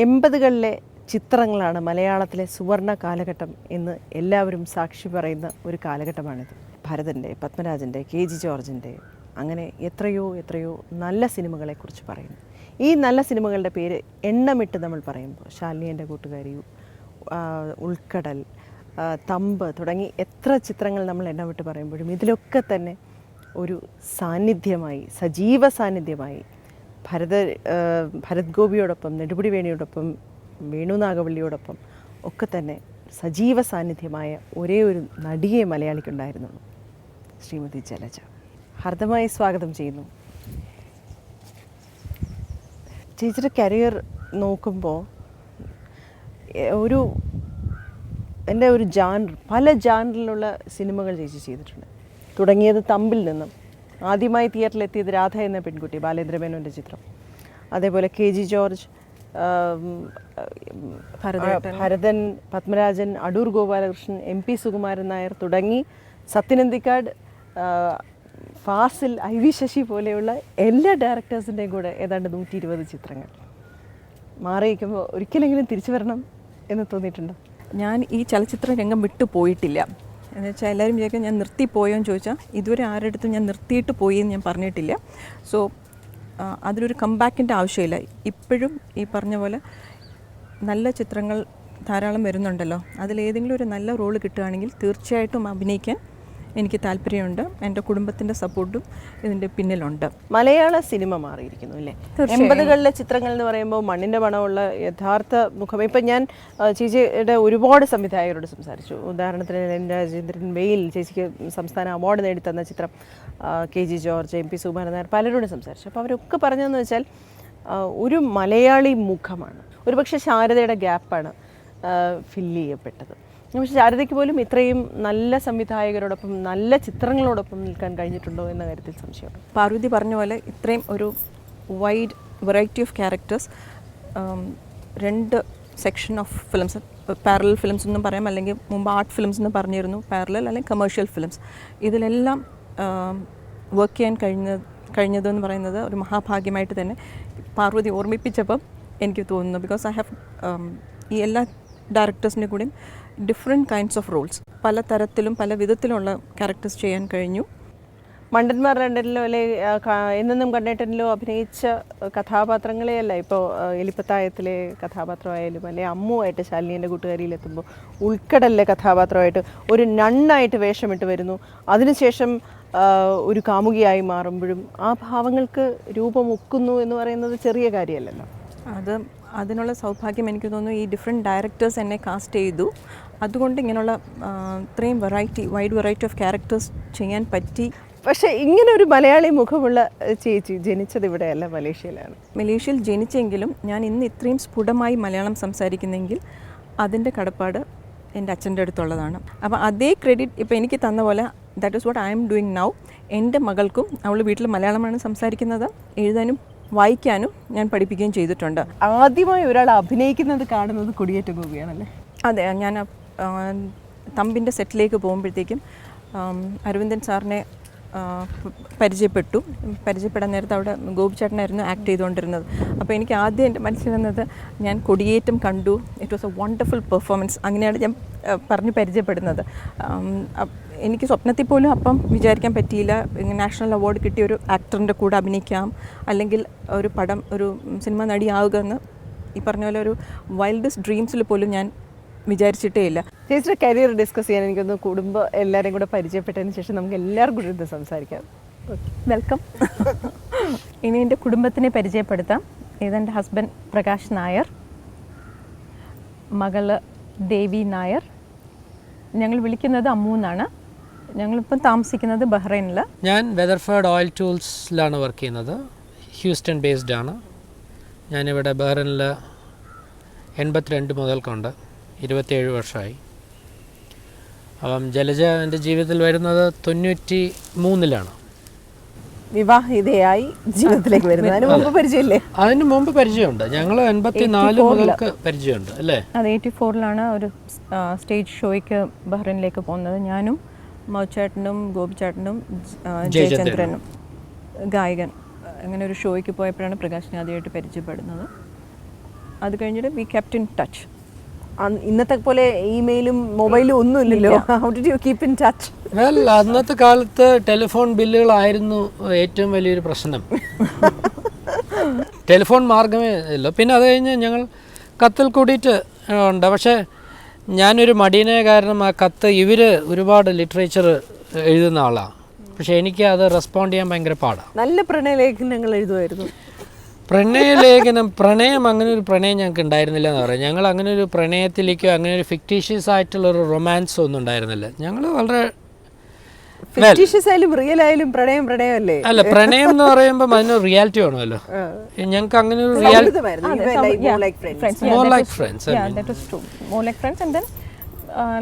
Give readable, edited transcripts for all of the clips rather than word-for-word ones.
എൺപതുകളിലെ ചിത്രങ്ങളാണ് മലയാളത്തിലെ സുവർണ കാലഘട്ടം എന്ന് എല്ലാവരും സാക്ഷി പറയുന്ന ഒരു കാലഘട്ടമാണിത്. ഭരതൻ്റെ, പത്മരാജൻ്റെ, കെ ജി ജോർജിൻ്റെ അങ്ങനെ എത്രയോ നല്ല സിനിമകളെക്കുറിച്ച് പറയുന്നു. ഈ നല്ല സിനിമകളുടെ പേര് എണ്ണമിട്ട് നമ്മൾ പറയുമ്പോൾ ശാലിനി എൻ്റെ കൂട്ടുകാരി, ഉൾക്കടൽ, തമ്പ് തുടങ്ങി എത്ര ചിത്രങ്ങൾ നമ്മൾ എണ്ണമിട്ട് പറയുമ്പോഴും ഇതിലൊക്കെ തന്നെ ഒരു സാന്നിധ്യമായി, സജീവ സാന്നിധ്യമായി ഭരത് ഗോപിയോടൊപ്പം, നെടുമുടി വേണിയോടൊപ്പം, വേണു നാഗവള്ളിയോടൊപ്പം ഒക്കെ തന്നെ സജീവ സാന്നിധ്യമായ ഒരേ ഒരു നടിയെ മലയാളിക്കുണ്ടായിരുന്നുള്ളൂ, ശ്രീമതി ജലജ. ഹാർദമായി സ്വാഗതം ചെയ്യുന്നു. ചേച്ചിയുടെ കരിയർ നോക്കുമ്പോൾ എൻ്റെ ഒരു പല ജാനറിലുള്ള സിനിമകൾ ചേച്ചി ചെയ്തിട്ടുണ്ട്. തുടങ്ങിയത് തമ്പിൽ നിന്നും, ആദ്യമായി തിയേറ്ററിലെത്തിയത് രാധ എന്ന പെൺകുട്ടി, ബാലേന്ദ്രമേനോൻ്റെ ചിത്രം. അതേപോലെ K G George, Bharathan, Padmarajan, Adoor Gopalakrishnan, MP Sukumaran Nair തുടങ്ങി സത്യനന്ദിക്കാട്, ഫാസിൽ, IV ശശി പോലെയുള്ള എല്ലാ ഡയറക്ടേഴ്സിൻ്റെയും കൂടെ ഏതാണ്ട് 120 ചിത്രങ്ങൾ. മാറിയിരിക്കുമ്പോൾ ഒരിക്കലെങ്കിലും തിരിച്ചു വരണം എന്ന് തോന്നിയിട്ടുണ്ടോ? ഞാൻ ഈ ചലച്ചിത്ര രംഗം വിട്ടു പോയിട്ടില്ല. എന്ന് വെച്ചാൽ എല്ലാവരും വിചാരിക്കും ഞാൻ നിർത്തിപ്പോയോ എന്ന് ചോദിച്ചാൽ ഇതുവരെ ആരുടെ അടുത്തും ഞാൻ നിർത്തിയിട്ട് പോയി എന്ന് ഞാൻ പറഞ്ഞിട്ടില്ല. സോ അതിലൊരു കംബാക്കിൻ്റെ ആവശ്യമില്ല. ഇപ്പോഴും ഈ പറഞ്ഞ പോലെ നല്ല ചിത്രങ്ങൾ ധാരാളം വരുന്നുണ്ടല്ലോ, അതിലേതെങ്കിലും ഒരു നല്ല റോള് കിട്ടുകയാണെങ്കിൽ തീർച്ചയായിട്ടും അഭിനയിക്കാൻ എനിക്ക് താല്പര്യമുണ്ട്. എൻ്റെ കുടുംബത്തിൻ്റെ സപ്പോർട്ടും ഇതിൻ്റെ പിന്നിലുണ്ട്. മലയാള സിനിമ മാറിയിരിക്കുന്നു അല്ലേ? 80കളിലെ ചിത്രങ്ങൾ എന്ന് പറയുമ്പോൾ മണ്ണിൻ്റെ മണമുള്ള യഥാർത്ഥ മുഖം. ഇപ്പം ഞാൻ ചേച്ചിയുടെ ഒരുപാട് സംവിധായകരോട് സംസാരിച്ചു. ഉദാഹരണത്തിന് എൻ രാജേന്ദ്രൻ, വെയിൽ, ചേച്ചിക്ക് സംസ്ഥാന അവാർഡ് നേടിത്തന്ന ചിത്രം, K G George, MP Sukumaran Nair, പലരോടും സംസാരിച്ചു. അപ്പോൾ അവരൊക്കെ പറഞ്ഞതെന്ന് വെച്ചാൽ ഒരു മലയാളി മുഖമാണ്. ഒരുപക്ഷെ ശാരദയുടെ ഗ്യാപ്പാണ് ഫില്ല് ചെയ്യപ്പെട്ടത്. പക്ഷേ ശാരദയ്ക്ക് പോലും ഇത്രയും നല്ല സംവിധായകരോടൊപ്പം നല്ല ചിത്രങ്ങളോടൊപ്പം നിൽക്കാൻ കഴിഞ്ഞിട്ടുണ്ടോ എന്ന കാര്യത്തിൽ സംശയമുണ്ട്. പാർവതി പറഞ്ഞ പോലെ ഇത്രയും ഒരു wide variety of characters, 2 section of films, parallel films എന്നും പറയാം, അല്ലെങ്കിൽ മുമ്പ് ആർട്ട് ഫിലിംസ് എന്ന് പറഞ്ഞിരുന്നു, പാരലൽ അല്ലെങ്കിൽ കമേഴ്ഷ്യൽ ഫിലിംസ്, ഇതിലെല്ലാം വർക്ക് ചെയ്യാൻ കഴിഞ്ഞതെന്ന് പറയുന്നത് ഒരു മഹാഭാഗ്യമായിട്ട് തന്നെ പാർവതി ഓർമ്മിപ്പിച്ചപ്പം എനിക്ക് തോന്നുന്നു. ബിക്കോസ് ഐ ഹാവ് ഈ എല്ലാ ഡയറക്ടേഴ്സിൻ്റെ കൂടെയും ഡിഫറെൻറ്റ് കൈൻഡ്സ് ഓഫ് റോൾസ്, പല തരത്തിലും പല വിധത്തിലുള്ള ക്യാരക്ടേഴ്സ് ചെയ്യാൻ കഴിഞ്ഞു. മണ്ടന്മാർ 2-ലോ അല്ലെങ്കിൽ എന്നെന്നും കണ്ടേട്ടനിലോ അഭിനയിച്ച കഥാപാത്രങ്ങളെയല്ല ഇപ്പോൾ എലിപ്പത്തായത്തിലെ കഥാപാത്രമായാലും അല്ലെങ്കിൽ അമ്മുവായിട്ട് ശാലിനിയുടെ കൂട്ടുകാരിയിലെത്തുമ്പോൾ ഉൾക്കടലിലെ കഥാപാത്രമായിട്ട് ഒരു നണ്ണായിട്ട് വേഷമിട്ട് വരുന്നു. അതിനുശേഷം ഒരു കാമുകിയായി മാറുമ്പോഴും ആ ഭാവങ്ങൾക്ക് രൂപമൊക്കുന്നു എന്ന് പറയുന്നത് ചെറിയ കാര്യമല്ലല്ലോ. അതിനുള്ള സൗഭാഗ്യം എനിക്ക് തോന്നുന്നു ഈ ഡിഫറെൻറ്റ് ഡയറക്ടേഴ്സ് എന്നെ കാസ്റ്റ് ചെയ്തു. അതുകൊണ്ട് ഇങ്ങനെയുള്ള ഇത്രയും വൈഡ് വെറൈറ്റി ഓഫ് ക്യാരക്ടേഴ്സ് ചെയ്യാൻ പറ്റി. പക്ഷേ ഇങ്ങനെ ഒരു മലയാളി മുഖമുള്ള ചേച്ചി ജനിച്ചത് ഇവിടെയല്ല, മലേഷ്യയിലാണ്. മലേഷ്യയിൽ ജനിച്ചെങ്കിലും ഞാൻ ഇന്ന് ഇത്രയും സ്ഫുടമായി മലയാളം സംസാരിക്കുന്നെങ്കിൽ അതിൻ്റെ കടപ്പാട് എൻ്റെ അച്ഛൻ്റെ അടുത്തുള്ളതാണ്. അപ്പോൾ അതേ ക്രെഡിറ്റ് ഇപ്പോൾ എനിക്ക് തന്ന പോലെ that is what I am doing now. എൻ്റെ മകൾക്കും അവൾ വീട്ടിൽ മലയാളമാണ് സംസാരിക്കുന്നത്, എഴുതാനും വായിക്കാനും ഞാൻ പഠിപ്പിക്കുകയും ചെയ്തിട്ടുണ്ട്. ആദ്യമായി ഒരാൾ അഭിനയിക്കുന്നത് കാണുന്നത് കൊടിയേറ്റ ഗോപിയാണല്ലേ? അതെ, ഞാൻ തമ്പിൻ്റെ സെറ്റിലേക്ക് പോകുമ്പോഴത്തേക്കും അരവിന്ദൻ സാറിനെ പരിചയപ്പെടാൻ നേരത്ത് അവിടെ ഗോപിച്ചേട്ടനായിരുന്നു ആക്ട് ചെയ്തുകൊണ്ടിരുന്നത്. അപ്പോൾ എനിക്ക് ആദ്യം എൻ്റെ മനസ്സിൽ വന്നത് ഞാൻ കൊടിയേറ്റം കണ്ടു, it was A wonderful performance, അങ്ങനെയാണ് ഞാൻ പറഞ്ഞ് പരിചയപ്പെടുന്നത്. എനിക്ക് സ്വപ്നത്തിൽ പോലും അപ്പം വിചാരിക്കാൻ പറ്റിയില്ല നാഷണൽ അവാർഡ് കിട്ടിയ ഒരു ആക്ടറിൻ്റെ കൂടെ അഭിനയിക്കാം, അല്ലെങ്കിൽ ഒരു സിനിമ നടിയാവുക എന്ന് ഈ പറഞ്ഞ പോലെ ഒരു വൈൽഡസ്റ്റ് ഡ്രീംസിൽ പോലും ഞാൻ വിചാരിച്ചിട്ടേ ഇല്ല. ചേച്ചിയുടെ കരിയർ ഡിസ്കസ് ചെയ്യാൻ എനിക്കൊന്ന് കുടുംബം എല്ലാവരെയും കൂടെ പരിചയപ്പെട്ടതിന് ശേഷം നമുക്ക് എല്ലാവർക്കും കൂടി ഇത് സംസാരിക്കാം. വെൽക്കം. ഇനി എൻ്റെ കുടുംബത്തിനെ പരിചയപ്പെടുത്താം. ഇതെൻ്റെ ഹസ്ബൻഡ് പ്രകാശ് നായർ, മകള് ദേവി നായർ. ഞങ്ങൾ വിളിക്കുന്നത് അമ്മു എന്നാണ്. ഞങ്ങളിപ്പം താമസിക്കുന്നത് ബഹ്റൈനിൽ. ഞാൻ വെതർഫോർഡ് ഓയിൽ ടൂൾസിലാണ് വർക്ക് ചെയ്യുന്നത്. ഹ്യൂസ്റ്റൺ ബേസ്ഡ് ആണ്. ഞാനിവിടെ ബഹ്റിനിൽ 82 മുതൽക്കുണ്ട്, 27 വർഷമായി. അപ്പം ജലജ എൻ്റെ ജീവിതത്തിൽ വരുന്നത് 93-ലാണ്. വിവാഹിതയായി ജീവിതത്തിലേക്ക് വരുന്നത് അതിന് മുമ്പ് പരിചയമില്ലേ? അതിന് മുമ്പ് പരിചയമുണ്ട്. ഞങ്ങൾ 84 മുതൽക്ക് പരിചയമുണ്ട് അല്ലേ? അത് 84-ലാണ് ഒരു സ്റ്റേജ് ഷോയ്ക്ക് ബഹ്റിനിലേക്ക് പോകുന്നത്. ഞാനും മൗചേട്ടനും ഗോപിച്ചേട്ടനും ജയചന്ദ്രനും ഗായകൻ അങ്ങനെ ഒരു ഷോയ്ക്ക് പോയപ്പോഴാണ് പ്രകാശിനെ ആദ്യമായിട്ട് പരിചയപ്പെടുന്നത്. അത് കഴിഞ്ഞിട്ട് വി കെപ്റ്റ് ഇൻ ടച്ച്. ഇന്നത്തെ പോലെ ഇമെയിലും മൊബൈലും ഒന്നും ഇല്ലല്ലോ. How did you keep in touch? Well, അന്നത്തെ കാലത്ത് ടെലിഫോൺ ബില്ലുകളായിരുന്നു ഏറ്റവും വലിയൊരു പ്രശ്നം. ടെലിഫോൺ മാർഗമേ ഇല്ല. പിന്നെ അത് കഴിഞ്ഞ് ഞങ്ങൾ കത്തിൽ കൂടിയിട്ട് ഉണ്ട്. പക്ഷേ ഞാനൊരു മടിയനായ കാരണം ആ കത്ത് ഇവർ ഒരുപാട് ലിറ്ററേച്ചർ എഴുതുന്ന ആളാണ്. പക്ഷേ എനിക്ക് അത് റെസ്പോണ്ട് ചെയ്യാൻ ഭയങ്കര പാടാണ്. നല്ല പ്രണയലേഖനങ്ങൾ എഴുതുമായിരുന്നു. പ്രണയം അങ്ങനെ ഒരു പ്രണയം ഞങ്ങൾക്ക് ഉണ്ടായിരുന്നില്ല എന്ന് പറയാം. ഞങ്ങൾ അങ്ങനെ ഒരു പ്രണയത്തിലേക്കോ അങ്ങനെ ഒരു ഫിക്റ്റീഷ്യസ് ആയിട്ടുള്ളൊരു റൊമാൻസോ ഒന്നും ഉണ്ടായിരുന്നില്ല. ഞങ്ങൾ വളരെ ഫിക്റ്റീഷ്യസ് ആയാലും റിയൽ ആയാലും പ്രണയമല്ലേ? അല്ല, പ്രണയം എന്ന് പറയുമ്പോൾ അതിന് റിയാലിറ്റി വേണമല്ലോ. ഞങ്ങൾക്ക് അങ്ങനെ ഒരു reality more like friends. Yeah, that was true. More like friends. And then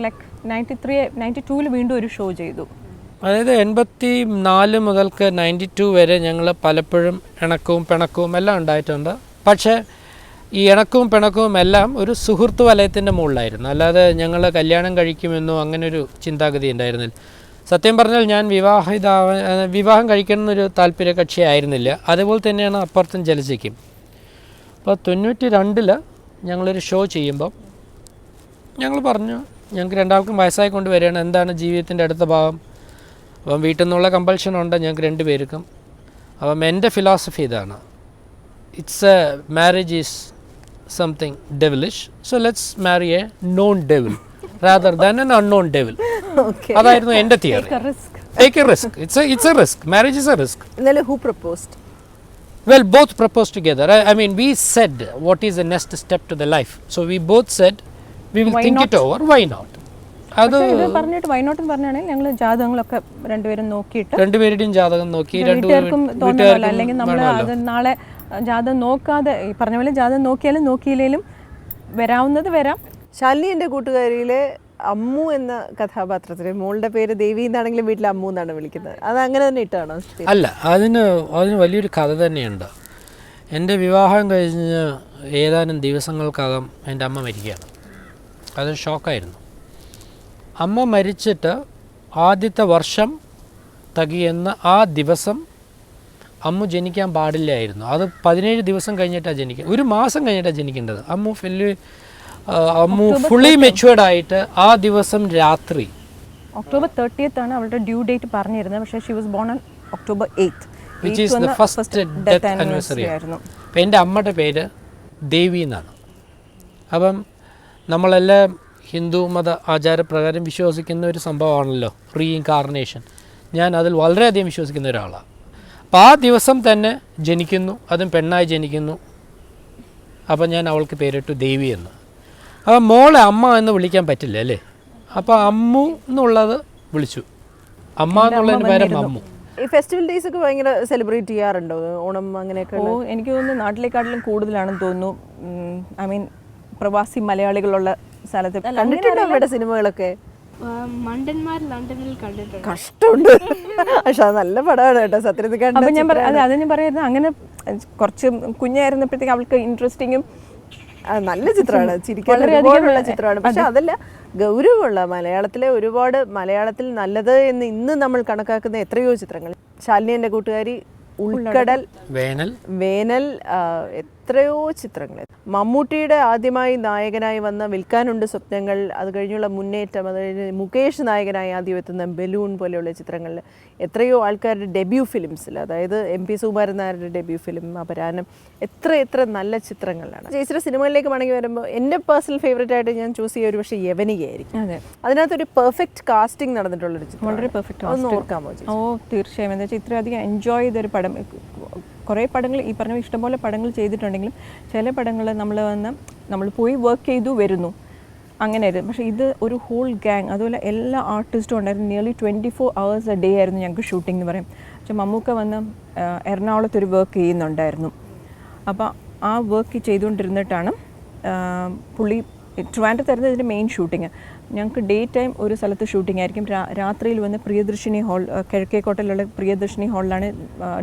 like 92-ൽ വീണ്ടും ഒരു ഷോ ചെയ്തു. അതായത് 84 മുതൽക്ക് 92 വരെ ഞങ്ങൾ പലപ്പോഴും ഇണക്കവും പിണക്കവും എല്ലാം ഉണ്ടായിട്ടുണ്ട്. പക്ഷേ ഈ ഇണക്കവും പിണക്കവും എല്ലാം ഒരു സുഹൃത്ത് വലയത്തിൻ്റെ മുകളിലായിരുന്നു. അല്ലാതെ ഞങ്ങൾ കല്യാണം കഴിക്കുമെന്നോ അങ്ങനൊരു ചിന്താഗതി ഉണ്ടായിരുന്നില്ല. സത്യം പറഞ്ഞാൽ ഞാൻ വിവാഹം കഴിക്കണമെന്നൊരു താല്പര്യ കക്ഷിയായിരുന്നില്ല. അതുപോലെ തന്നെയാണ് അപ്പുറത്തും ജലജയ്ക്കും. അപ്പോൾ 92-ൽ ഞങ്ങളൊരു ഷോ ചെയ്യുമ്പോൾ ഞങ്ങൾ പറഞ്ഞു, ഞങ്ങൾക്ക് രണ്ടാൾക്കും വയസ്സായിക്കൊണ്ട് വരികയാണ്, എന്താണ് ജീവിതത്തിൻ്റെ അടുത്ത ഭാഗം. അപ്പം വീട്ടിൽ നിന്നുള്ള കമ്പൽഷൻ ഉണ്ട് ഞങ്ങൾക്ക് 2 പേർക്കും. അപ്പം എൻ്റെ ഫിലോസഫി ഇതാണ്, marriage is something devilish, so let's marry a known devil rather than an unknown devil. അതായിരുന്നു എൻ്റെ theory. Take a risk. It's a risk. Marriage is a risk. Then who proposed? Well, both proposed together. I mean, we said what is the next step to the life. So we both said we will think it over. Why not? അത് പറഞ്ഞിട്ട് why not എന്ന് പറഞ്ഞാണെങ്കിൽ ഞങ്ങൾ ജാതകങ്ങളൊക്കെ രണ്ടുപേരും നോക്കിയിട്ട് രണ്ടുപേരുടെയും ജാതകം നോക്കി വീട്ടുകാർക്കും തോന്നണമല്ലോ. അല്ലെങ്കിൽ നമ്മൾ അത് നാളെ ജാതകം നോക്കാതെ ഈ പറഞ്ഞ പോലെ ജാതകം നോക്കിയാലും നോക്കിയില്ലെങ്കിലും വരാവുന്നത് വരാം. ശാലിനി എൻ്റെ കൂട്ടുകാരിയിലെ അമ്മു എന്ന കഥാപാത്രത്തിന് മോളുടെ പേര് ദേവി എന്നാണെങ്കിലും വീട്ടിൽ അമ്മു എന്നാണ് വിളിക്കുന്നത്. അത് അങ്ങനെ തന്നെ ഇട്ടാണോ? അല്ല, അതിന് വലിയൊരു കഥ തന്നെയുണ്ട്. എൻ്റെ വിവാഹം കഴിഞ്ഞ് ഏതാനും ദിവസങ്ങൾക്കകം എൻ്റെ അമ്മ മരിക്കുകയാണ്. അതൊരു ഷോക്കായിരുന്നു. അമ്മ മരിച്ചിട്ട് ആദ്യത്തെ വർഷം തികയുന്ന ആ ദിവസം അമ്മു ജനിക്കാൻ പാടില്ലായിരുന്നു. അത് 17 ദിവസം കഴിഞ്ഞിട്ടാണ് ജനിക്കുക. 1 മാസം കഴിഞ്ഞിട്ടാണ് ജനിക്കേണ്ടത്. അമ്മു ഫുള്ളി മെച്യൂർഡ് ആയിട്ട് ആ ദിവസം രാത്രി October 30th ആണ് അവളുടെ ഡ്യൂ ഡേറ്റ് പറഞ്ഞിരുന്നത്. പക്ഷേ she was born on October 8th, which is the first death anniversary. അപ്പം എൻ്റെ അമ്മയുടെ പേര് ദേവി എന്നാണ്. അപ്പം നമ്മളെല്ലാം ഹിന്ദു മത ആചാരപ്രകാരം വിശ്വസിക്കുന്ന ഒരു സംഭവമാണല്ലോ റീഇൻകാർണേഷൻ. ഞാൻ അതിൽ വളരെയധികം വിശ്വസിക്കുന്ന ഒരാളാണ്. അപ്പോൾ ആ ദിവസം തന്നെ ജനിക്കുന്നു, അതും പെണ്ണായി ജനിക്കുന്നു. അപ്പം ഞാൻ അവൾക്ക് പേരിട്ടു ദേവി എന്ന്. അപ്പം മോളെ അമ്മ എന്ന് വിളിക്കാൻ പറ്റില്ല അല്ലേ? അപ്പോൾ അമ്മു എന്നുള്ളത് വിളിച്ചു. അമ്മ എന്നുള്ളതിന് പകരം അമ്മു. ഈ ഫെസ്റ്റിവൽ ഡേയ്സ് ഒക്കെ ഭയങ്കര സെലിബ്രേറ്റ് ചെയ്യാറുണ്ടോ? ഓണം അങ്ങനെയൊക്കെ? എനിക്ക് തോന്നുന്നു നാട്ടിലേക്കാട്ടിലും കൂടുതലാണെന്ന് തോന്നുന്നു. ഐ മീൻ പ്രവാസി മലയാളികളുള്ള സ്ഥലത്ത് കണ്ടിട്ടുണ്ടോ ഇവിടെ സിനിമകളൊക്കെ? മണ്ടന്മാർ ലണ്ടനിൽ കണ്ടിട്ടുണ്ട്. കഷ്ടമുണ്ട്. പക്ഷെ അത് നല്ല പടമാണ് കേട്ടോ സത്യത്തിൽ. അപ്പം ഞാൻ അത് ഞാൻ പറയുന്നത് അങ്ങനെ കുറച്ച് കുഞ്ഞായിരുന്നപ്പോഴത്തേക്ക് അവൾക്ക് ഇൻട്രസ്റ്റിങ്ങും നല്ല ചിത്രമാണ്, ചിരിക്കാൻ ഒരുപാടുള്ള ചിത്രമാണ്. പക്ഷെ അതല്ല, ഗൗരവമുള്ള മലയാളത്തിലെ ഒരുപാട് മലയാളത്തിൽ നല്ലത് എന്ന് ഇന്ന് നമ്മൾ കണക്കാക്കുന്ന എത്രയോ ചിത്രങ്ങൾ. ശാലിനി എൻ്റെ കൂട്ടുകാരി, ഉൾക്കടൽ, വേനൽ, എത്രയോ ചിത്രങ്ങൾ. മമ്മൂട്ടിയുടെ ആദ്യമായി നായകനായി വന്ന വിൽക്കാനുണ്ട് സ്വപ്നങ്ങൾ, അത് കഴിഞ്ഞുള്ള മുന്നേറ്റം, അത് കഴിഞ്ഞ് മുകേഷ് നായകനായി ആദ്യം എത്തുന്ന ബലൂൺ പോലെയുള്ള ചിത്രങ്ങളിൽ എത്രയോ ആൾക്കാരുടെ ഡെബ്യൂ ഫിലിംസിൽ, അതായത് MP സുകുമാരൻ നായരുടെ ഡെബ്യൂ ഫിലിം അപരാനം, എത്ര നല്ല ചിത്രങ്ങളാണ്. ചേച്ചിയുടെ സിനിമകളിലേക്ക് മടങ്ങി വരുമ്പോൾ എൻ്റെ പേഴ്സണൽ ഫേവറേറ്റ് ആയിട്ട് ഞാൻ ചൂസ് ചെയ്യുക ഒരു പക്ഷേ യവനികയായിരിക്കും. അതിനകത്തൊരു പെർഫെക്റ്റ് കാസ്റ്റിംഗ് നടന്നിട്ടുള്ളൊരു ചിത്രം. വളരെ പെർഫെക്റ്റ്. ഒന്ന് ഓർക്കാമോ? തീർച്ചയായും. എന്താ വെച്ചാൽ ഇത്രയധികം എൻജോയ് ചെയ്തൊരു പടം. കുറേ പടങ്ങൾ ഈ പറഞ്ഞ ഇഷ്ടംപോലെ പടങ്ങൾ ചെയ്തിട്ടുണ്ടെങ്കിലും ചില പടങ്ങൾ നമ്മൾ പോയി വർക്ക് ചെയ്തു വരുന്നു. അങ്ങനെയായിരുന്നു. പക്ഷേ ഇത് ഒരു ഹോൾ ഗ്യാങ്, അതുപോലെ എല്ലാ ആർട്ടിസ്റ്റും ഉണ്ടായിരുന്നു. നിയർലി 24 hours a day ആയിരുന്നു ഞങ്ങൾക്ക് ഷൂട്ടിംഗ് എന്ന് പറയും. പക്ഷേ മമ്മൂക്ക വന്ന് എറണാകുളത്തൊരു വർക്ക് ചെയ്യുന്നുണ്ടായിരുന്നു. അപ്പോൾ ആ വർക്ക് ചെയ്തുകൊണ്ടിരുന്നിട്ടാണ് പുള്ളി ട്രിവാൻഡ്രത്തായിരുന്നു ഇതിൻ്റെ മെയിൻ ഷൂട്ടിങ്. ഞങ്ങൾക്ക് ഡേ ടൈം ഒരു സ്ഥലത്ത് ഷൂട്ടിംഗ് ആയിരിക്കും, രാത്രിയിൽ വന്ന് പ്രിയദർശിനി ഹാൾ, കിഴക്കേക്കോട്ടയിലുള്ള പ്രിയദർശിനി ഹാളിലാണ്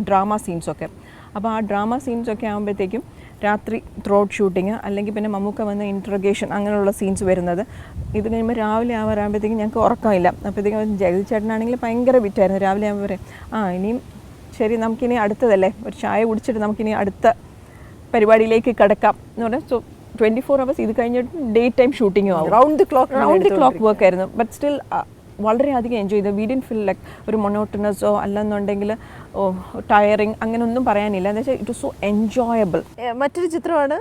ഡ്രാമ സീൻസൊക്കെ. അപ്പോൾ ആ ഡ്രാമ സീൻസൊക്കെ ആകുമ്പോഴത്തേക്കും രാത്രി ത്രോട്ട് ഷൂട്ടിങ്, അല്ലെങ്കിൽ പിന്നെ മമ്മൂക്ക വന്ന് ഇൻട്രഗേഷൻ അങ്ങനെയുള്ള സീൻസ് വരുന്നത്. ഇത് കഴിയുമ്പോൾ രാവിലെ ആവാറാകുമ്പോഴത്തേക്കും ഞങ്ങൾക്ക് ഉറക്കമില്ല. അപ്പോഴത്തേക്കും ജഗതി ചേട്ടനാണെങ്കിൽ ഭയങ്കര വിറ്റായിരുന്നു. രാവിലെ ആകുമ്പോൾ പറയും ഇനിയും ശരി നമുക്കിനി അടുത്തതല്ലേ, ഒരു ചായ കുടിച്ചിട്ട് നമുക്കിനി അടുത്ത പരിപാടിയിലേക്ക് കിടക്കാം എന്ന് പറഞ്ഞാൽ. സോ 24 hours ഇത് കഴിഞ്ഞിട്ട് ഡേ ടൈം ഷൂട്ടിങ്ങും ആവും. റൗണ്ട് ദി ക്ലോക്ക് വർക്ക് ആയിരുന്നു. ബട്ട് സ്റ്റിൽ വളരെയധികം എൻജോയ് ചെയ്തു. വി ഡിഡ്ന്റ് ഫീൽ ലൈക്ക് ഒരു മൊണോട്ടണസോ അല്ലെന്നുണ്ടെങ്കിൽ ടയറിങ് അങ്ങനെയൊന്നും പറയാനില്ല. എന്ന് വെച്ചാൽ ഇറ്റ് വാസ് സോ എൻജോയബിൾ. മറ്റൊരു ചിത്രമാണ്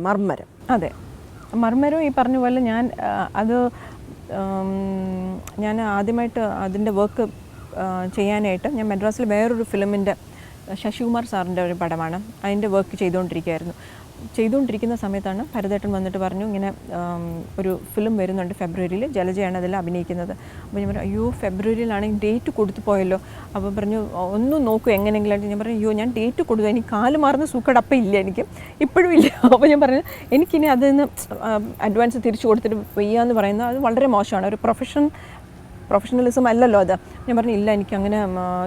മർമ്മരം. അതെ, മർമ്മരം ഈ പറഞ്ഞ പോലെ ഞാൻ ആദ്യമായിട്ട് അതിൻ്റെ വർക്ക് ചെയ്യാനായിട്ട് ഞാൻ മദ്രാസിൽ വേറൊരു ഫിലിമിൻ്റെ ശശികുമാർ സാറിൻ്റെ ഒരു പടമാണ്, അതിൻ്റെ വർക്ക് ചെയ്തുകൊണ്ടിരിക്കുന്ന സമയത്താണ് ഭരതേട്ടൻ വന്നിട്ട് പറഞ്ഞു ഇങ്ങനെ ഒരു ഫിലിം വരുന്നുണ്ട് ഫെബ്രുവരിയിൽ, ജലജയാണ് അതിൽ അഭിനയിക്കുന്നത്. അപ്പോൾ ഞാൻ പറഞ്ഞു അയ്യോ ഫെബ്രുവരിയിലാണെങ്കിൽ ഡേറ്റ് കൊടുത്തു പോയല്ലോ. അപ്പോൾ പറഞ്ഞു ഒന്നും നോക്കൂ എങ്ങനെയെങ്കിലും. ഞാൻ പറഞ്ഞു അയ്യോ ഞാൻ ഡേറ്റ് കൊടുത്തു, എനിക്ക് കാല് മാറുന്ന സൂക്കടപ്പം ഇല്ല, എനിക്ക് ഇപ്പോഴും ഇല്ല. അപ്പോൾ ഞാൻ പറഞ്ഞു എനിക്കിനി അതിൽ നിന്ന് അഡ്വാൻസ് തിരിച്ചു കൊടുത്തിട്ട് വയ്യാന്ന് പറയുന്നത് അത് വളരെ മോശമാണ്, ഒരു പ്രൊഫഷണലിസം അല്ലല്ലോ അത്. ഞാൻ പറഞ്ഞു ഇല്ല എനിക്ക് അങ്ങനെ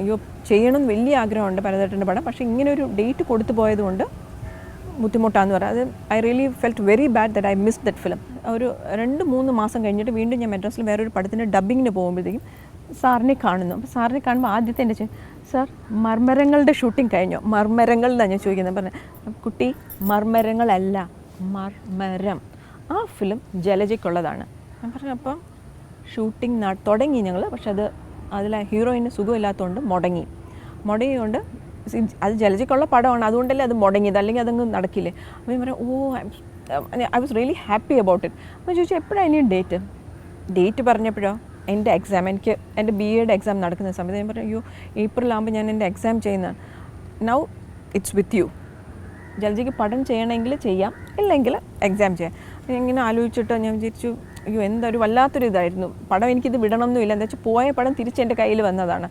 അയ്യോ ചെയ്യണമെന്ന് വലിയ ആഗ്രഹമുണ്ട് ഭരതേട്ടൻ്റെ പടം, പക്ഷേ ഇങ്ങനെ ഒരു ഡേറ്റ് കൊടുത്തു പോയതുകൊണ്ട് ബുദ്ധിമുട്ടാന്ന് പറയാം. അത് I really felt very bad that I miss that film. ഒരു 2-3 മാസം കഴിഞ്ഞിട്ട് വീണ്ടും ഞാൻ മദ്രാസിൽ വേറൊരു പടത്തിൻ്റെ ഡബ്ബിങ്ങിന് പോകുമ്പോഴത്തേക്കും സാറിനെ കാണുന്നു. അപ്പോൾ സാറിനെ കാണുമ്പോൾ ആദ്യത്തെ എൻ്റെ സാർ മർമ്മരങ്ങളുടെ ഷൂട്ടിംഗ് കഴിഞ്ഞോ? മർമ്മരങ്ങൾ എന്നാണ് ഞാൻ ചോദിക്കുന്നത്. പറഞ്ഞു കുട്ടി മർമ്മരങ്ങളല്ല, മർമ്മരം. ആ ഫിലിം ജലജയ്ക്കുള്ളതാണ്. ഞാൻ പറഞ്ഞു അപ്പം ഷൂട്ടിംഗ് തുടങ്ങി ഞങ്ങൾ, പക്ഷെ അതിൽ ഹീറോയിന് സുഖമില്ലാത്തതുകൊണ്ട് മുടങ്ങിയുകൊണ്ട് അത് ജലജയ്ക്കുള്ള പടമാണ്, അതുകൊണ്ടല്ലേ അത് മുടങ്ങിയത്, അല്ലെങ്കിൽ അതങ്ങ് നടക്കില്ലേ. അപ്പോൾ ഞാൻ പറഞ്ഞു I was really happy about it. അപ്പോൾ ചോദിച്ചാൽ എപ്പോഴാണ് ഇനി ഡേറ്റ് പറഞ്ഞപ്പോഴോ എൻ്റെ എക്സാം, എനിക്ക് എൻ്റെ BA എക്സാം നടക്കുന്ന സമയത്ത് ഞാൻ പറഞ്ഞു അയ്യോ ഏപ്രിലാകുമ്പോൾ ഞാൻ എൻ്റെ എക്സാം ചെയ്യുന്നതാണ്. Now it's with you. ജലജയ്ക്ക് പടം ചെയ്യണമെങ്കിൽ ചെയ്യാം, ഇല്ലെങ്കിൽ എക്സാം ചെയ്യാം. ഇങ്ങനെ ആലോചിച്ചിട്ട് ഞാൻ വിചാരിച്ചു അയ്യോ ഒരു വല്ലാത്തൊരു ഇതായിരുന്നു. പടം എനിക്കിത് വിടണമെന്നില്ല, എന്താ വെച്ചാൽ പോയ പടം തിരിച്ചെൻ്റെ കയ്യിൽ വന്നതാണ്.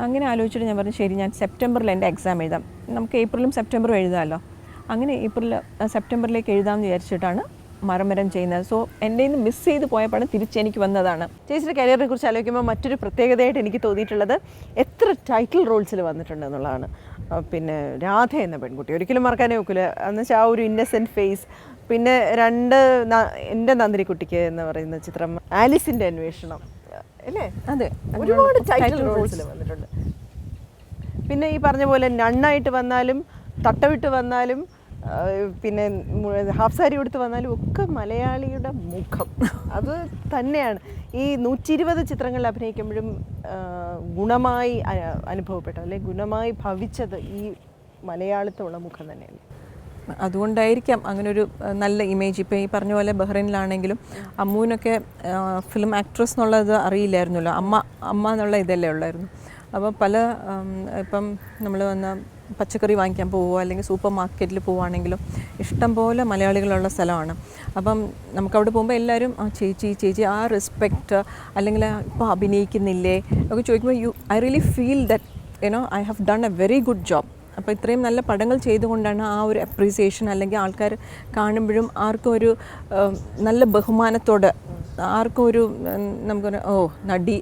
അങ്ങനെ ആലോചിച്ചിട്ട് ഞാൻ പറഞ്ഞു ശരി ഞാൻ സെപ്റ്റംബറിൽ എൻ്റെ എക്സാം എഴുതാം, നമുക്ക് ഏപ്രിലും സെപ്റ്റംബറും എഴുതാമല്ലോ. അങ്ങനെ സെപ്റ്റംബറിലേക്ക് എഴുതാമെന്ന് വിചാരിച്ചിട്ടാണ് മർമ്മരം ചെയ്യുന്നത്. സോ എൻ്റെ നിന്ന് മിസ് ചെയ്ത് പോയ പടം തിരിച്ചെനിക്ക് വന്നതാണ്. ചേച്ചിയുടെ കരിയറിനെ കുറിച്ച് ആലോചിക്കുമ്പോൾ മറ്റൊരു പ്രത്യേകതയായിട്ട് എനിക്ക് തോന്നിയിട്ടുള്ളത് എത്ര ടൈറ്റിൽ റോൾസിൽ വന്നിട്ടുണ്ട് എന്നുള്ളതാണ്. പിന്നെ രാധ എന്ന പെൺകുട്ടി ഒരിക്കലും മറക്കാനേ ഒക്കില്ല. എന്നുവെച്ചാൽ ആ ഒരു ഇന്നസെൻറ്റ് ഫേസ്. പിന്നെ എൻ്റെ നന്ദിനിക്കുട്ടിക്ക് എന്ന് പറയുന്ന ചിത്രം, ആലിസിൻ്റെ അന്വേഷണം അല്ലേ, അതെ ഒരുപാട് ടൈറ്റിൽ റോൾസിൽ വന്നിട്ടുണ്ട്. പിന്നെ ഈ പറഞ്ഞ പോലെ നണ്ണായിട്ട് വന്നാലും തട്ടവിട്ട് വന്നാലും പിന്നെ ഹാഫ് സാരി എടുത്ത് വന്നാലും ഒക്കെ മലയാളിയുടെ മുഖം അത് തന്നെയാണ്. ഈ 120 ചിത്രങ്ങളിൽ അഭിനയിക്കുമ്പോഴും ഗുണമായി അനുഭവപ്പെട്ടത് അല്ലെങ്കിൽ ഗുണമായി ഭവിച്ചത് ഈ മലയാളത്തിലുള്ള മുഖം തന്നെയാണ്. അതുകൊണ്ടായിരിക്കാം അങ്ങനൊരു നല്ല ഇമേജ്. ഇപ്പോൾ ഈ പറഞ്ഞ പോലെ ബഹ്റൈനിലാണെങ്കിലും അമ്മൂനൊക്കെ ഫിലിം ആക്ട്രസ് എന്നുള്ളത് അറിയില്ലായിരുന്നല്ലോ, അമ്മ എന്നുള്ള ഇതല്ലേ ഉള്ളായിരുന്നു. അപ്പോൾ ഇപ്പം നമ്മൾ വന്ന് പച്ചക്കറി വാങ്ങിക്കാൻ പോവുക അല്ലെങ്കിൽ സൂപ്പർ മാർക്കറ്റിൽ പോവുകയാണെങ്കിലും ഇഷ്ടം പോലെ മലയാളികളുള്ള സ്ഥലമാണ്. അപ്പം നമുക്കവിടെ പോകുമ്പോൾ എല്ലാവരും ചേച്ചി ആ റെസ്പെക്റ്റ്, അല്ലെങ്കിൽ ഇപ്പോൾ അഭിനയിക്കുന്നില്ലേ ഒക്കെ ചോദിക്കുമ്പോൾ I really feel that I have done A very good job. അപ്പോൾ ഇത്രയും നല്ല പടങ്ങൾ ചെയ്തുകൊണ്ടാണ് ആ ഒരു അപ്രീസിയേഷൻ, അല്ലെങ്കിൽ ആൾക്കാർ കാണുമ്പോഴും ആർക്കും ഒരു നല്ല ബഹുമാനത്തോട്, ആർക്കും ഒരു നമുക്കൊരു നടി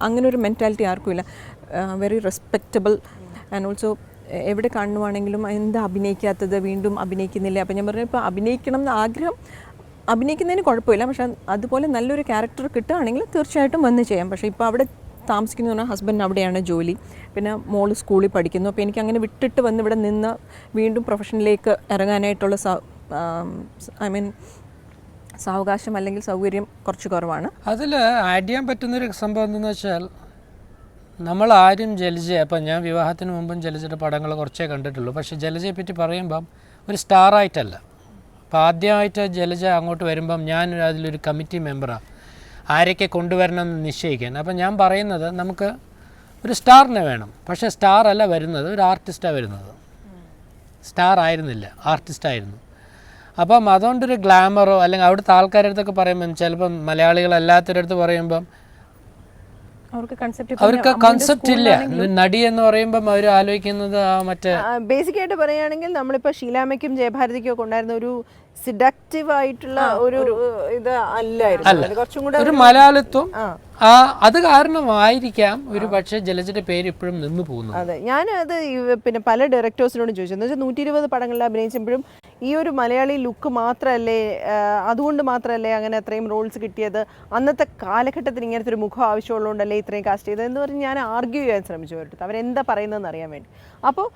അങ്ങനൊരു മെൻറ്റാലിറ്റി ആർക്കും ഇല്ല. വെരി റെസ്പെക്റ്റബിൾ ആൻഡ് ഓൾസോ എവിടെ കാണുവാണെങ്കിലും എന്താ അഭിനയിക്കാത്തത്, വീണ്ടും അഭിനയിക്കുന്നില്ല. അപ്പോൾ ഞാൻ പറഞ്ഞു ഇപ്പോൾ അഭിനയിക്കണം എന്ന് ആഗ്രഹം, അഭിനയിക്കുന്നതിന് കുഴപ്പമില്ല, പക്ഷേ അതുപോലെ നല്ലൊരു ക്യാരക്ടർ കിട്ടുകയാണെങ്കിൽ തീർച്ചയായിട്ടും വന്ന് ചെയ്യാം. പക്ഷേ ഇപ്പോൾ അവിടെ താമസിക്കുന്നു പറഞ്ഞാൽ ഹസ്ബൻഡ് അവിടെയാണ് ജോലി, പിന്നെ മോള് സ്കൂളിൽ പഠിക്കുന്നു. അപ്പോൾ എനിക്ക് അങ്ങനെ വിട്ടിട്ട് വന്ന് ഇവിടെ നിന്ന് വീണ്ടും പ്രൊഫഷനിലേക്ക് ഇറങ്ങാനായിട്ടുള്ള സാവകാശം അല്ലെങ്കിൽ സൗകര്യം കുറച്ച് കുറവാണ്. അതിൽ ആഡ് ചെയ്യാൻ പറ്റുന്നൊരു സംഭവം എന്തെന്ന് വെച്ചാൽ നമ്മൾ ആരും ജലജയെ, അപ്പം ഞാൻ വിവാഹത്തിന് മുമ്പും ജലജയുടെ പടങ്ങൾ കുറച്ചേ കണ്ടിട്ടുള്ളൂ, പക്ഷേ ജലജയെ പറ്റി പറയുമ്പം ഒരു സ്റ്റാറായിട്ടല്ല. അപ്പോൾ ആദ്യമായിട്ട് ജലജ അങ്ങോട്ട് വരുമ്പം ഞാൻ അതിലൊരു കമ്മിറ്റി മെമ്പറാണ്, ആരൊക്കെ കൊണ്ടുവരണം എന്ന് നിശ്ചയിക്കാൻ. അപ്പം ഞാൻ പറയുന്നത് നമുക്ക് ഒരു സ്റ്റാറിനെ വേണം, പക്ഷേ സ്റ്റാർ അല്ല വരുന്നത്, ഒരു ആർട്ടിസ്റ്റാണ് വരുന്നത്. സ്റ്റാർ ആയിരുന്നില്ല, ആർട്ടിസ്റ്റായിരുന്നു. അപ്പം അതുകൊണ്ടൊരു ഗ്ലാമറോ അല്ലെങ്കിൽ അവിടുത്തെ ആൾക്കാരുടെ അടുത്തൊക്കെ പറയുമ്പം ചിലപ്പം മലയാളികളല്ലാത്തവരുടെ അടുത്ത് പറയുമ്പം അവർക്ക് കൺസെപ്റ്റ് ഇല്ല. നടി എന്ന് പറയുമ്പം അവർ ആലോചിക്കുന്നത് ആ മറ്റേ ബേസിക്കായിട്ട് പറയുകയാണെങ്കിൽ നമ്മളിപ്പോൾ ഷീലാമ്മയ്ക്കും ജയഭാരതിക്കും ഒക്കെ ഉണ്ടായിരുന്ന ഒരു സിഡക്റ്റീവ് ആയിട്ടുള്ള ഒരു ഇത് അല്ലായിരുന്നു, കുറച്ചും കൂടെ ഒരു മലയാളിത്വം. അത് കാരണമായിരിക്കാം ഒരു പക്ഷേ ജലജയുടെ പേര് ഇപ്പോഴും നിന്ന് പോകുന്നു. അതെ, ഞാൻ അത് പിന്നെ പല ഡയറക്ടേഴ്സിനോടും ചോദിച്ചു. എന്ന് വെച്ചാൽ 120 പടങ്ങളിൽ അഭിനയിച്ചപ്പോഴും ഈ ഒരു മലയാളി ലുക്ക് മാത്രമല്ലേ, അതുകൊണ്ട് മാത്രമല്ലേ അങ്ങനെ അത്രയും റോൾസ് കിട്ടിയത്, അന്നത്തെ കാലഘട്ടത്തിൽ ഇങ്ങനത്തെ ഒരു മുഖം ആവശ്യമുള്ളതുകൊണ്ടല്ലേ ഇത്രയും കാസ്റ്റ് ചെയ്തത് എന്ന് പറഞ്ഞ് ഞാൻ ആർഗ്യൂ ചെയ്യാൻ ശ്രമിച്ചു അവരുടെ അവരെന്താ പറയുന്നതെന്ന് അറിയാൻ വേണ്ടി. അപ്പോൾ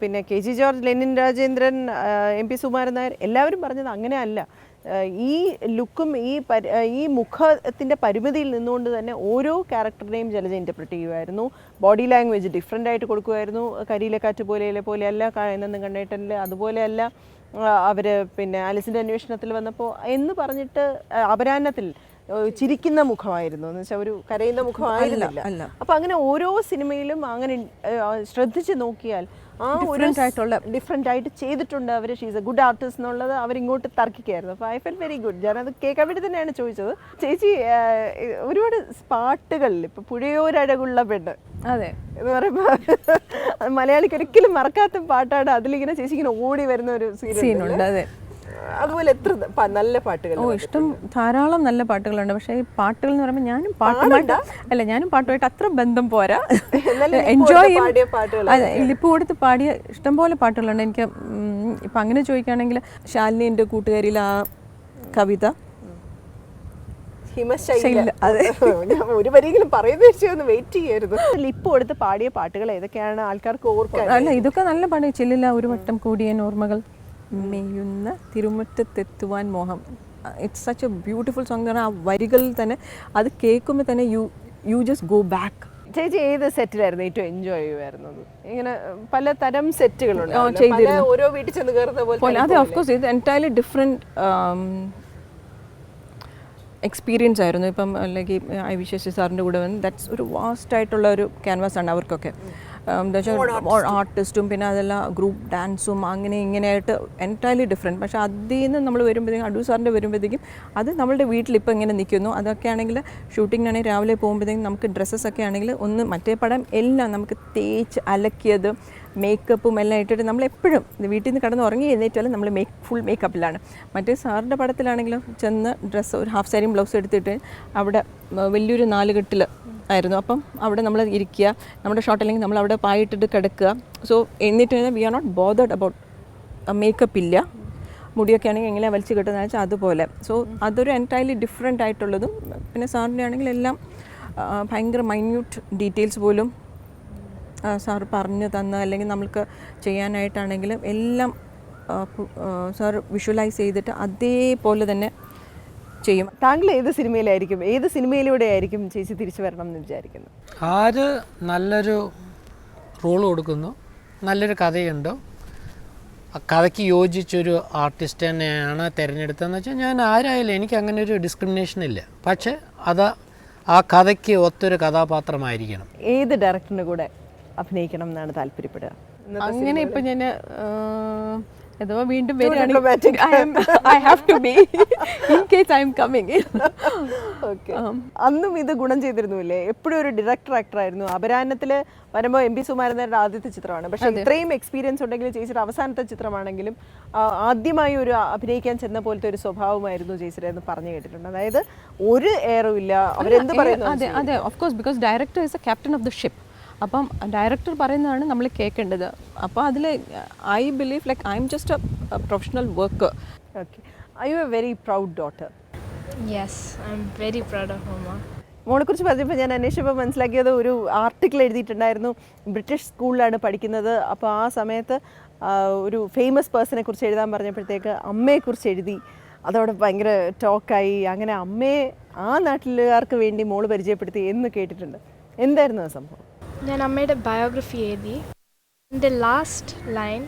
പിന്നെ K G George, Lenin Rajendran, M P Sukumaran Nair എല്ലാവരും പറഞ്ഞത് അങ്ങനെയല്ല. ഈ ലുക്കും ഈ മുഖത്തിൻ്റെ പരിമിതിയിൽ നിന്നുകൊണ്ട് തന്നെ ഓരോ ക്യാരക്ടറിനെയും ജലജ ഇൻ്റർപ്രറ്റ് ചെയ്യുമായിരുന്നു. ബോഡി ലാംഗ്വേജ് ഡിഫറെൻ്റ് ആയിട്ട് കൊടുക്കുമായിരുന്നു. കരിയിലെ കാറ്റ് പോലെയല്ല, എന്നും കണ്ണേട്ടനിൽ അതുപോലെയല്ല അവർ പിന്നെ ആലിസിൻ്റെ അന്വേഷണത്തിൽ വന്നപ്പോൾ എന്ന് പറഞ്ഞിട്ട് അപരാഹ്നത്തിൽ ചിരിക്കുന്ന മുഖമായിരുന്നു, എന്ന് വെച്ചാൽ ഒരു കരയുന്ന മുഖമായിരുന്നില്ല. അപ്പം അങ്ങനെ ഓരോ സിനിമയിലും അങ്ങനെ ശ്രദ്ധിച്ച് നോക്കിയാൽ ആ ഒരു ഡിഫറെൻ്റ് ആയിട്ട് ചെയ്തിട്ടുണ്ട് അവർ. ഷീസ് എ ഗുഡ് ആർട്ടിസ്റ്റ് എന്നുള്ളത് അവരിങ്ങോട്ട് തർക്കിക്കായിരുന്നു. അപ്പോൾ ഐ ഫെൽ വെരി ഗുഡ്. ഞാനത് കേൾക്കാൻ വേണ്ടി തന്നെയാണ് ചോദിച്ചത്. ചേച്ചി ഒരുപാട് പാട്ടുകളിൽ ഇപ്പോൾ പുഴയോരഴകുള്ള പെണ്ണ്, അതെ എന്ന് പറയുമ്പോൾ മലയാളിക്ക് ഒരിക്കലും മറക്കാത്ത പാട്ടാണ്. അതിലിങ്ങനെ ചേച്ചി ഇങ്ങനെ ഓടി വരുന്ന ഒരു സീനുണ്ട്. അതെ, അതുപോലെ എത്ര നല്ല പാട്ടുകൾ. ഇഷ്ടം ധാരാളം നല്ല പാട്ടുകളുണ്ട്. പക്ഷേ ഈ പാട്ടുകൾ എന്ന് പറയുമ്പോൾ ഞാനും പാട്ടുമായിട്ട് അത്ര ബന്ധം പോരാ. എൻജോയ് ലിപ്പ് കൊടുത്ത് പാടിയ ഇഷ്ടംപോലെ പാട്ടുകളുണ്ട്. എനിക്ക് ഇപ്പം അങ്ങനെ ചോദിക്കുകയാണെങ്കിൽ ശാലിനി എൻ്റെ കൂട്ടുകാരിയിൽ ആ കവിത ഒരു വരിയെങ്കിലും പറയുന്ന വെയിറ്റ് ചെയ്യരുത്. ലിപ്പ് കൊടുത്ത് പാടിയ പാട്ടുകൾ ഏതൊക്കെയാണ് ആൾക്കാർക്ക് ഓർക്കാൻ? അല്ല, ഇതൊക്കെ നല്ല പാട്ട്. ചെല്ലില്ല ഒരു വട്ടം കൂടിയ ഓർമ്മകൾ, മെയ്യുന്ന തിരുമുറ്റത്തെത്തുവാൻ മോഹം. It's such A beautiful song. എന്ന് പറഞ്ഞാൽ ആ വരികളിൽ തന്നെ അത് കേൾക്കുമ്പോൾ തന്നെ യു ജസ്റ്റ് ഗോ ബാക്ക്. ചേച്ചി ഏത് സെറ്റിലായിരുന്നു ഏറ്റവും എൻജോയ് ചെയ്യുമായിരുന്നത്? ഇങ്ങനെ പലതരം സെറ്റുകളുണ്ട്, ഓരോ വീട്ടിൽ ചെന്ന് കയറുന്ന പോലെ. അതെ, ഓഫ് കോഴ്സ് ഇത് എൻറ്റയർലി ഡിഫറെൻറ്റ് എക്സ്പീരിയൻസ് ആയിരുന്നു. ഇപ്പം അല്ലെങ്കിൽ ഐ വി ശശി സാറിൻ്റെ കൂടെ വന്ന് ദാറ്റ്സ് ഒരു വാസ്റ്റ് ആയിട്ടുള്ള ഒരു ക്യാൻവാസാണ് അവർക്കൊക്കെ. എന്താ വെച്ചാൽ ആർട്ടിസ്റ്റും പിന്നെ അതെല്ലാം ഗ്രൂപ്പ് ഡാൻസും അങ്ങനെ ഇങ്ങനെയായിട്ട് എൻറ്റയർലി ഡിഫറെൻറ്റ്. പക്ഷേ അതിൽ നിന്ന് നമ്മൾ വരുമ്പോഴത്തേക്കും അടൂർ സാറിൻ്റെ വരുമ്പോഴത്തേക്കും അത് നമ്മളുടെ വീട്ടിലിപ്പോൾ ഇങ്ങനെ നിൽക്കുന്നു. അതൊക്കെ ആണെങ്കിൽ ഷൂട്ടിങ്ങിനാണെങ്കിൽ രാവിലെ പോകുമ്പോഴത്തേക്കും നമുക്ക് ഡ്രസ്സസൊക്കെ ആണെങ്കിൽ ഒന്ന് മറ്റേ പടം എല്ലാം നമുക്ക് തേച്ച് അലക്കിയത് മേക്കപ്പും എല്ലാം ഇട്ടിട്ട് നമ്മളെപ്പോഴും വീട്ടിൽ നിന്ന് കിടന്ന് ഉറങ്ങി എഴുന്നേറ്റാലും നമ്മൾ ഫുൾ മേക്കപ്പിലാണ്. മറ്റേ സാറിൻ്റെ പടത്തിലാണെങ്കിലും ചെന്ന് ഡ്രസ്സ് ഒരു ഹാഫ് സാരിയും ബ്ലൗസ് എടുത്തിട്ട് അവിടെ വലിയൊരു 4 കെട്ടിൽ ആയിരുന്നു. അപ്പം അവിടെ നമ്മൾ ഇരിക്കുക, നമ്മുടെ ഷോട്ട് അല്ലെങ്കിൽ നമ്മൾ അവിടെ പായിട്ടിട്ട് കിടക്കുക. സോ എന്നിട്ട് we are not bothered about makeup ഇല്ല. മുടിയൊക്കെ ആണെങ്കിൽ എങ്ങനെ വലിച്ചു കിട്ടുന്നതെന്ന് വെച്ചാൽ അതുപോലെ. സോ അതൊരു എൻറ്റയർലി ഡിഫറെൻ്റ് ആയിട്ടുള്ളതും. പിന്നെ സാറിൻ്റെ ആണെങ്കിൽ എല്ലാം ഭയങ്കര മൈന്യൂട്ട് ഡീറ്റെയിൽസ് പോലും സാർ പറഞ്ഞു തന്ന അല്ലെങ്കിൽ നമ്മൾക്ക് ചെയ്യാനായിട്ടാണെങ്കിലും എല്ലാം സാർ വിഷ്വലൈസ് ചെയ്തിട്ട് അതേപോലെ തന്നെ ചെയ്യും. താങ്കൾ ഏത് സിനിമയിലൂടെ ആയിരിക്കും ചേച്ചി തിരിച്ചു വരണം എന്ന് വിചാരിക്കുന്നു? ആര് നല്ലൊരു റോൾ കൊടുക്കുന്നു, നല്ലൊരു കഥയുണ്ടോ, ആ കഥയ്ക്ക് യോജിച്ചൊരു ആർട്ടിസ്റ്റ് തന്നെയാണ് തിരഞ്ഞെടുത്തതെന്ന് വെച്ചാൽ ഞാൻ ആരായാലും എനിക്ക് അങ്ങനെ ഒരു ഡിസ്ക്രിമിനേഷൻ ഇല്ല. പക്ഷേ അത് ആ കഥയ്ക്ക് ഒത്തൊരു കഥാപാത്രമായിരിക്കണം. ഏത് ഡയറക്ടറിൻ്റെ കൂടെ അഭിനയിക്കണം എന്നാണ് താല്പര്യപ്പെടുക? അങ്ങനെ ഇപ്പം ഞാൻ അഥവാ വീണ്ടും വരികയാണെങ്കിൽ I have to be in case I'm coming. Okay, അന്നും ഇത് ഗുണം ചെയ്തിരുന്നില്ലേ? എപ്പോഴും ഒരു ഡയറക്ടർ ആക്ടറായിരുന്നു. അപരാഹ്നത്തിൽ വരുമ്പോൾ എം പി സുകുമാരൻ നായരുടെ ആദ്യത്തെ ചിത്രമാണ്. പക്ഷേ ഇത്രയും എക്സ്പീരിയൻസ് ഉണ്ടെങ്കിലും ചേച്ചിയുടെ അവസാനത്തെ ചിത്രമാണെങ്കിലും ആദ്യമായി ഒരു അഭിനയിക്കാൻ ചെന്ന പോലത്തെ ഒരു സ്വഭാവമായിരുന്നു ചേച്ചിയുടെ എന്ന് പറഞ്ഞു കേട്ടിട്ടുണ്ട്. അതായത് ഒരു എയറും ഇല്ല, അവരെന്ത് പറയുന്നു. അതെ അതെ, of course, because director is a captain of the ship. അപ്പം ഡയറക്ടർ പറയുന്നതാണ് നമ്മൾ കേൾക്കേണ്ടത്. അപ്പോൾ അതിൽ I believe like I am just a professional worker. Okay, are you a very proud daughter? Yes, I am very proud of mamma. മോളെക്കുറിച്ച് പറഞ്ഞപ്പോൾ ഞാൻ അന്വേഷിച്ചപ്പോൾ മനസ്സിലാക്കിയത് ഒരു ആർട്ടിക്കിൾ എഴുതിയിട്ടുണ്ടായിരുന്നു. ബ്രിട്ടീഷ് സ്കൂളിലാണ് പഠിക്കുന്നത്. അപ്പോൾ ആ സമയത്ത് ഒരു ഫേമസ് പേഴ്സണെ കുറിച്ച് എഴുതാൻ പറഞ്ഞപ്പോഴത്തേക്ക് അമ്മയെക്കുറിച്ച് എഴുതി. അതോടെ ഭയങ്കര ടോക്കായി. അങ്ങനെ അമ്മയെ ആ നാട്ടിലുകാർക്ക് വേണ്ടി മോള് പരിചയപ്പെടുത്തി എന്ന് കേട്ടിട്ടുണ്ട്. എന്തായിരുന്നു ആ സംഭവം? ഞാൻ അമ്മയുടെ ബയോഗ്രഫി എഴുതി. എൻ്റെ ലാസ്റ്റ് ലൈൻ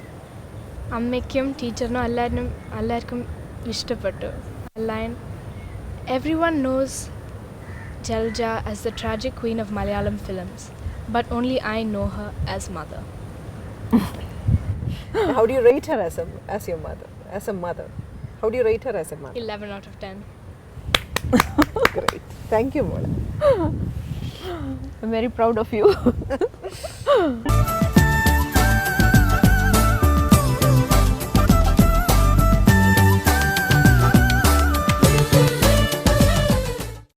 അമ്മയ്ക്കും ടീച്ചറിനും എല്ലാവർക്കും ഇഷ്ടപ്പെട്ടു. Line, everyone knows Jalaja as the tragic queen of Malayalam films, but only I know her as mother. How do you rate her as your mother? as a mother? How do you rate her as a mother? 11 out of 10. Great. Thank you, Mola. I'm very proud of you.